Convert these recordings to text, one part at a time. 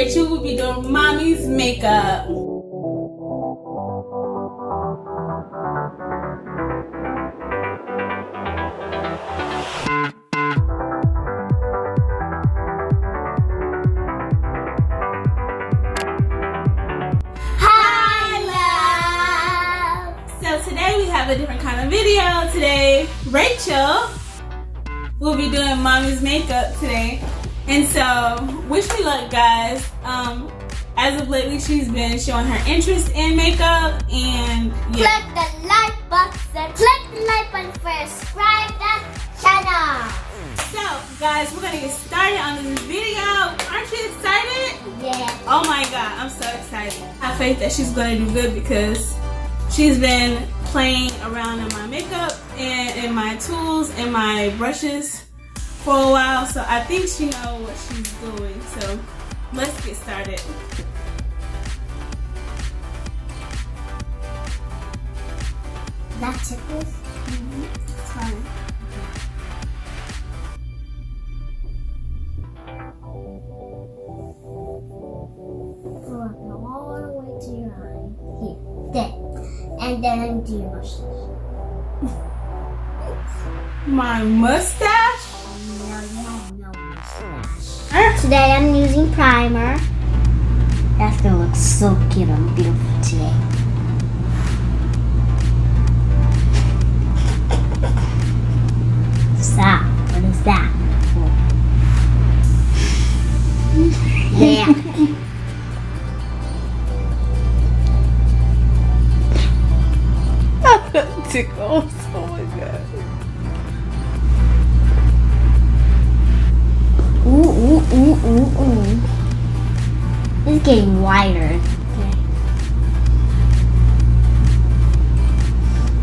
Rachel will be doing mommy's makeup. Today we have a different kind of video. Today Rachel will be doing mommy's makeup today, and so wish me luck, guys. As of lately she's been showing her interest in makeup, and yeah. Click the like button, click the like button for subscribe that channel. So guys, we're gonna get started on this video. Aren't you excited? Yeah. Oh my god, I'm so excited. I have faith that she's gonna do good because she's been playing around in my makeup and in my tools and my brushes for a while, so I think she knows what she's doing. So let's get started. That's it. It's fine. All the way to your eye. Here. There. And then do your mustache. My mustache? No, you have no mustache. Today I'm using primer. That's gonna look so cute and beautiful today. What's that? What is that? Yeah. Tickles. Oh my god. Ooh. It's getting wider.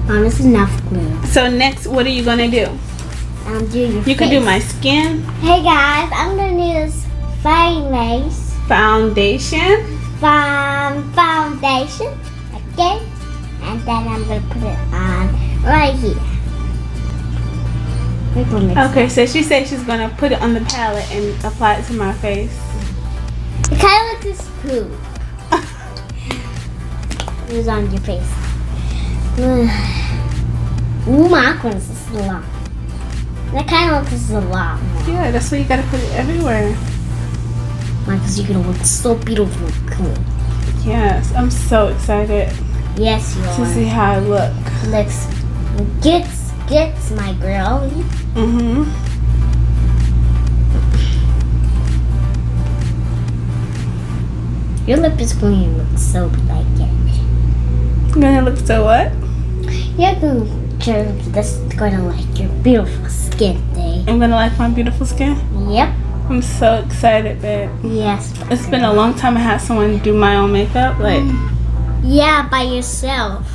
Okay. This is enough glue. So next, what are you gonna do? Do your You face. could do my skin. Hey guys, I'm gonna use Foundation. foundation. Okay. And then I'm going to put it on right here. Okay, so she said she's going to put it on the palette and apply it to my face. It kind of looks like poop. It was on your face. Ooh, my goodness, this is a lot. That kind of looks a lot more. Yeah, that's why you got to put it everywhere. Because you're going to look so beautiful and cool. Yes, I'm so excited. Yes, you are. To see how I look. Looks gets my girl. Your lip is going to look so like it. Gonna look so what? You're going to like your beautiful skin day. I'm gonna like my beautiful skin? Yep. I'm so excited, babe. Yes. It's been a long time I had someone do my own makeup. Like, yeah, by yourself.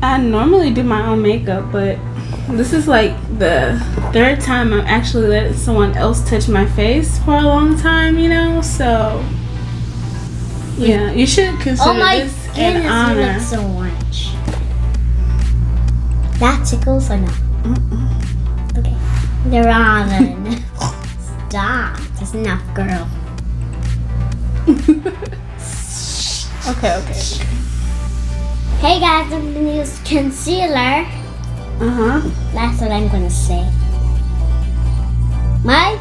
I normally do my own makeup, but this is like the third time I'm actually letting someone else touch my face for a long time, you know? So, yeah, you should consider this an honor. You look so orange. That tickles or not? Okay. They're on. Stop. That's enough, girl. Okay. Hey guys, I'm gonna use concealer. That's what I'm gonna say. My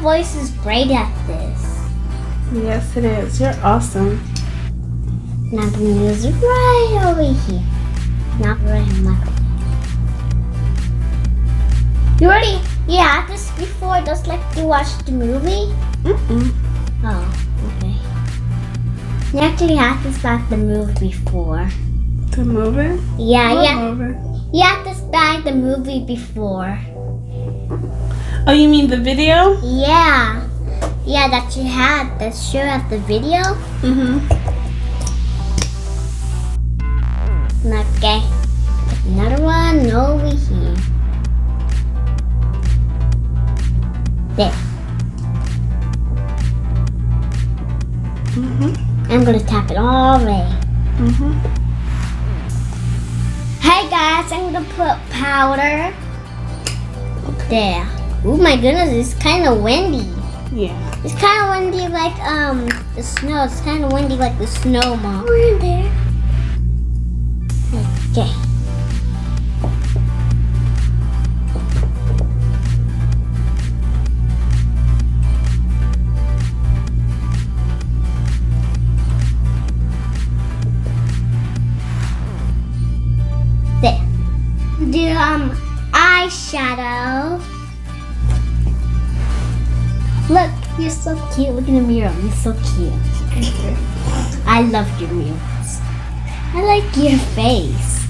voice is great at this. Yes, it is. You're awesome. And I'm gonna use it right over here. Not right here. You had this before, just like you watched the movie? Oh, okay. You actually had this back the movie before. The movie? Yeah. Movie? You had this back the movie before. Oh, you mean the video? Yeah. Yeah, that you had the show at the video. Okay. Another one over here. There. I'm gonna tap it all the way. Hey guys, I'm gonna put powder. There. Oh my goodness, it's kind of windy. Yeah. It's kind of windy like the snow. It's kind of windy like the snow, Mom. We're in there. Okay. There. Do eyeshadow. Look, you're so cute. Look in the mirror. You're so cute. I love your mirrors. I like your face.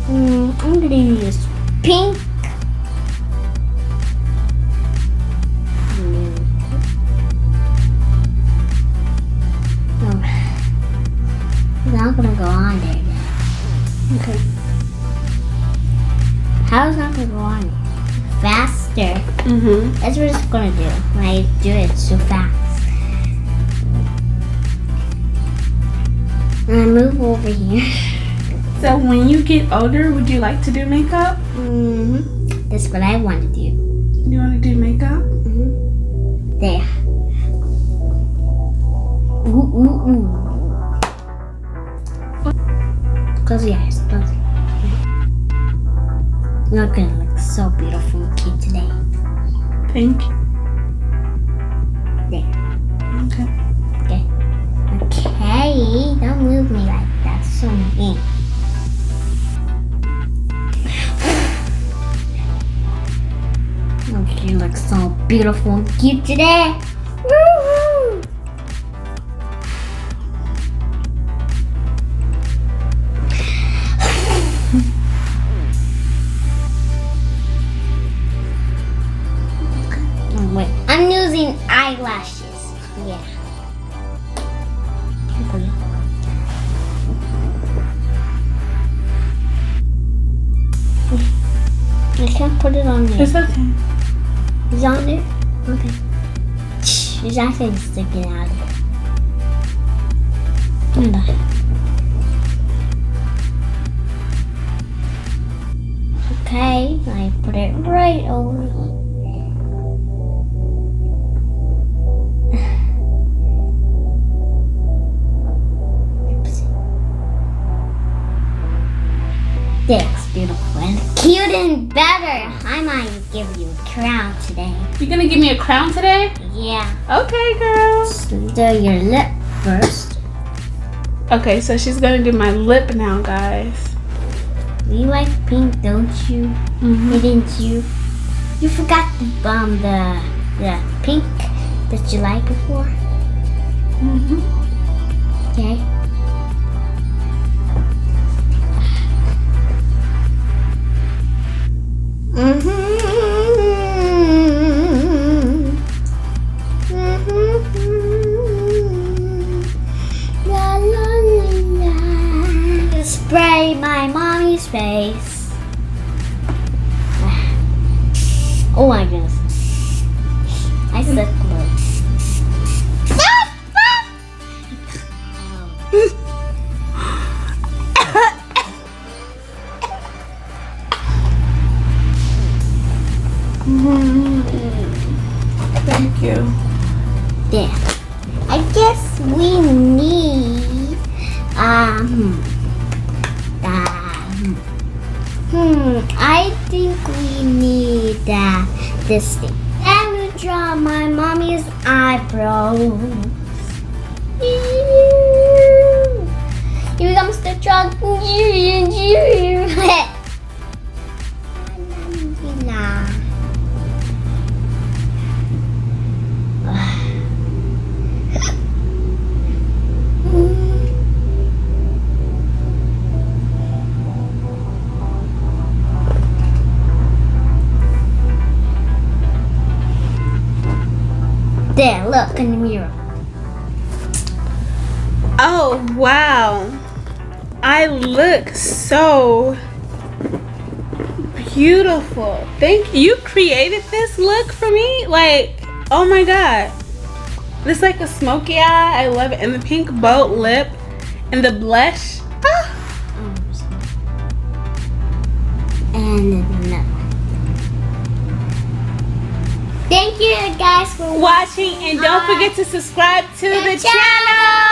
I'm gonna use pink. It's not gonna go on there now. Okay. How's that gonna go on there? Faster. That's what it's gonna do when I do it so fast. And I move over here. So when you get older, would you like to do makeup? That's what I want to do. You want to do makeup? There. Ooh. Close your eyes. Close your eyes. You're gonna look so beautiful and cute today. Thank you. There. Okay. Okay. Don't move me like that. So mean. Oh, you look so beautiful and cute today. Woo-hoo. Wait, I'm using eyelashes. Yeah. I can't put it on there. It's okay. Is it on there? Okay. There's actually sticking out of it. Okay, I put it right over. That's beautiful and cute and better. I might give you a crown today. You're gonna give me a crown today? Yeah. Okay, girl. Do your lip first. Okay, so she's gonna do my lip now, guys. You like pink, don't you? Didn't you? You forgot the pink that you liked before. Okay. La, la, la, la. Spray my mommy's face. Oh my goodness. I said close. Thank you. There. I guess we need I think we need this thing. I'm gonna draw my mommy's eyebrows. Here comes the draw. There, look in the mirror. Oh, wow. I look so beautiful. Thank you. You created this look for me? Like, oh my God. It's like a smoky eye. I love it. And the pink boat lip and the blush. Ah. And no. Thank you guys for watching, and don't forget to subscribe to the channel.